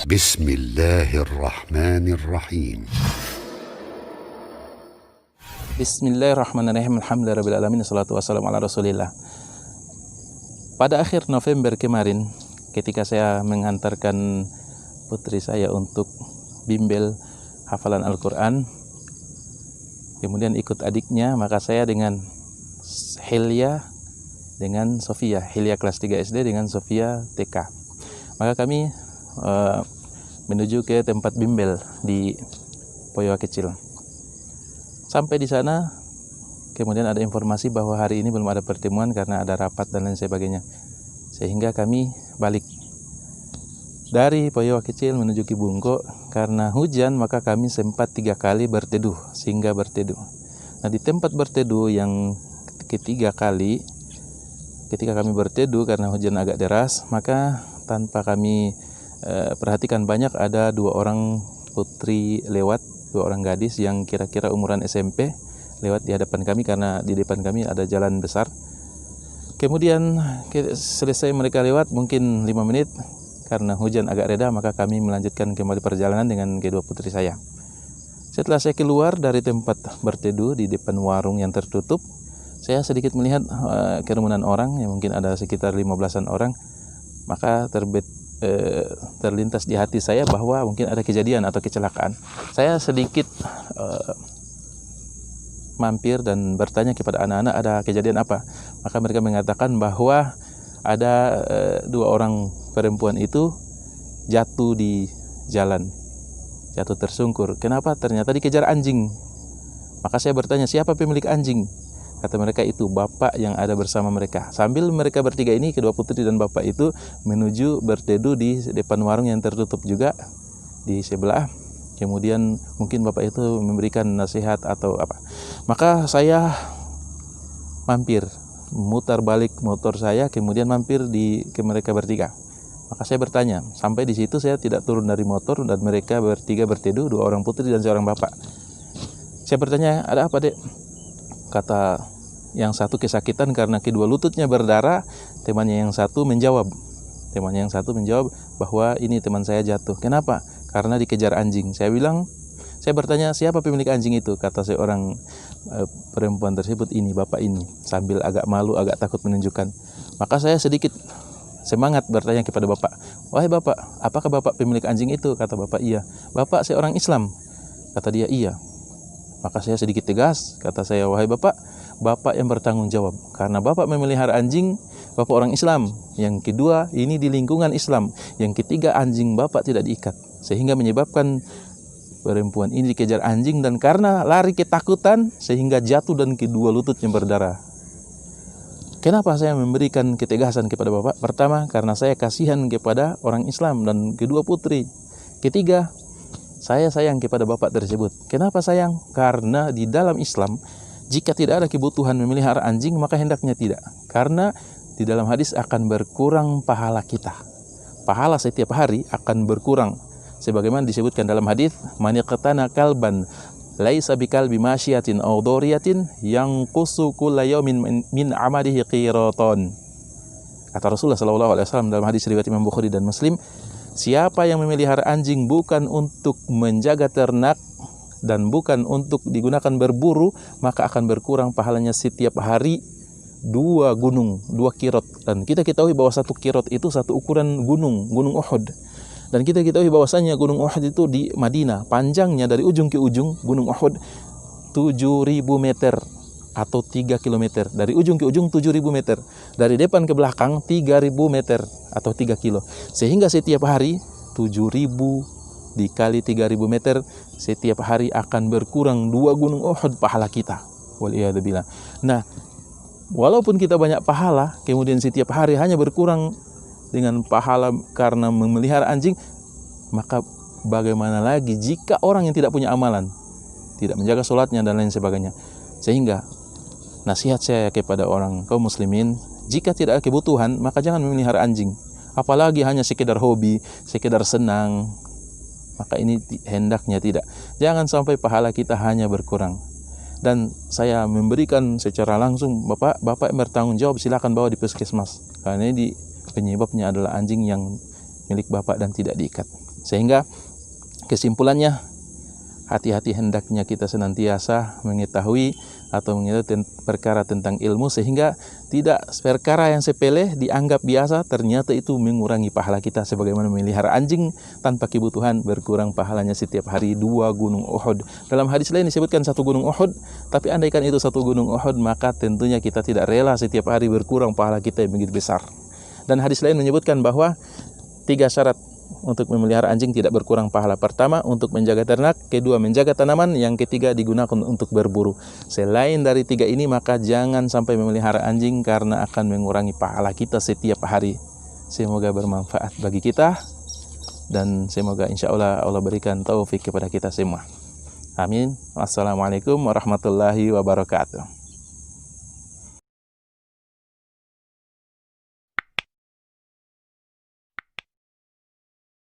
Bismillahirrahmanirrahim. Bismillahirrahmanirrahim. Alhamdulillahirrahmanirrahim. Assalatu wassalamu ala rasulillah. Pada akhir November kemarin, ketika saya mengantarkan putri saya untuk bimbel hafalan Al-Quran, kemudian ikut adiknya, maka saya dengan Hilya dengan Sofia, Hilya kelas 3 SD dengan Sofia TK, maka kami menuju ke tempat bimbel di Poyowa Kecil. Sampai di sana, kemudian ada informasi bahwa hari ini belum ada pertemuan karena ada rapat dan lain sebagainya. Sehingga kami balik dari Poyowa Kecil menuju Kibungko. Karena hujan, maka kami sempat 3 kali berteduh, singgah berteduh. Nah, di tempat berteduh yang ketiga kali, ketika kami berteduh karena hujan agak deras, maka tanpa kami perhatikan banyak ada 2 orang putri lewat, 2 orang gadis yang kira-kira umuran SMP lewat di hadapan kami, karena di depan kami ada jalan besar. Kemudian selesai mereka lewat mungkin 5 menit, karena hujan agak reda, maka kami melanjutkan kembali perjalanan dengan kedua putri saya. Setelah saya keluar dari tempat berteduh di depan warung yang tertutup, saya sedikit melihat kerumunan orang, yang mungkin ada sekitar 15-an orang. Maka terlintas di hati saya bahwa mungkin ada kejadian atau kecelakaan. Saya sedikit mampir dan bertanya kepada anak-anak, ada kejadian apa? Maka mereka mengatakan bahwa ada 2 orang perempuan itu jatuh di jalan, jatuh tersungkur. Kenapa? Ternyata dikejar anjing. Maka saya bertanya, siapa pemilik anjing? Kata mereka, itu bapak yang ada bersama mereka. Sambil mereka bertiga ini, kedua putri dan bapak itu menuju berteduh di depan warung yang tertutup juga di sebelah. Kemudian mungkin bapak itu memberikan nasihat atau apa. Maka saya mampir, mutar balik motor saya, kemudian mampir ke mereka bertiga. Maka saya bertanya, sampai di situ saya tidak turun dari motor dan mereka bertiga berteduh, 2 orang putri dan seorang bapak. Saya bertanya, ada apa, Dek? Kata yang satu kesakitan karena kedua lututnya berdarah. Temannya yang satu menjawab bahwa ini teman saya jatuh. Kenapa? Karena dikejar anjing. Saya bertanya, siapa pemilik anjing itu? Kata seorang perempuan tersebut, ini bapak ini, sambil agak malu, agak takut menunjukkan. Maka saya sedikit semangat bertanya kepada bapak, wahai bapak, apakah bapak pemilik anjing itu? Kata bapak, iya. Bapak seorang Islam? Kata dia, iya. Maka saya sedikit tegas, kata saya, wahai bapak, bapak yang bertanggung jawab, karena bapak memelihara anjing, bapak orang Islam. Yang kedua, ini di lingkungan Islam. Yang ketiga, anjing bapak tidak diikat, sehingga menyebabkan perempuan ini dikejar anjing, dan karena lari ketakutan sehingga jatuh dan kedua lututnya berdarah. Kenapa saya memberikan ketegasan kepada bapak? Pertama, karena saya kasihan kepada orang Islam dan kedua putri. Ketiga, saya sayang kepada bapak tersebut. Kenapa sayang? Karena di dalam Islam, jika tidak ada kebutuhan memelihara anjing, maka hendaknya tidak. Karena di dalam hadis akan berkurang pahala kita. Pahala setiap hari akan berkurang. Sebagaimana disebutkan dalam hadis, man yaqtana kalban laisa bikalbi masyiatin aw doriyatin yanqusu kulla yawmin min amalihi qiraton. Kata Rasulullah SAW dalam hadis riwayat Imam Bukhari dan Muslim, siapa yang memelihara anjing bukan untuk menjaga ternak dan bukan untuk digunakan berburu, maka akan berkurang pahalanya setiap hari 2 gunung, 2 kirot. Dan kita ketahui bahwa 1 kirot itu 1 ukuran gunung Uhud. Dan kita ketahui bahwasanya gunung Uhud itu di Madinah, panjangnya dari ujung ke ujung gunung Uhud 7.000 meter atau 3 km. Dari ujung ke ujung 7.000 meter. Dari depan ke belakang 3.000 meter atau 3 kilo. Sehingga setiap hari 7.000 dikali 3.000 meter, setiap hari akan berkurang 2 gunung Uhud pahala kita. Waliyadzubillah. Nah, walaupun kita banyak pahala, kemudian setiap hari hanya berkurang dengan pahala karena memelihara anjing, maka bagaimana lagi jika orang yang tidak punya amalan, tidak menjaga sholatnya dan lain sebagainya. Sehingga nasihat saya kepada orang kaum muslimin, jika tidak ada kebutuhan, maka jangan memelihara anjing. Apalagi hanya sekedar hobi, sekedar senang, maka ini hendaknya tidak. Jangan sampai pahala kita hanya berkurang. Dan saya memberikan secara langsung, bapak yang bertanggung jawab, silakan bawa di puskesmas, karena ini penyebabnya adalah anjing yang milik bapak dan tidak diikat. Sehingga kesimpulannya, hati-hati hendaknya kita senantiasa mengetahui atau mengetahui perkara tentang ilmu, sehingga tidak perkara yang sepele dianggap biasa, ternyata itu mengurangi pahala kita. Sebagaimana memelihara anjing tanpa kebutuhan, berkurang pahalanya setiap hari 2 gunung Uhud. Dalam hadis lain disebutkan 1 gunung Uhud, tapi andaikan itu 1 gunung Uhud, maka tentunya kita tidak rela setiap hari berkurang pahala kita yang begitu besar. Dan hadis lain menyebutkan bahwa 3 syarat untuk memelihara anjing tidak berkurang pahala. Pertama, untuk menjaga ternak. Kedua, menjaga tanaman. Yang ketiga, digunakan untuk berburu. Selain dari 3 ini, maka jangan sampai memelihara anjing, karena akan mengurangi pahala kita setiap hari. Semoga bermanfaat bagi kita, dan semoga insya Allah Allah berikan taufik kepada kita semua. Amin. Wassalamualaikum warahmatullahi wabarakatuh.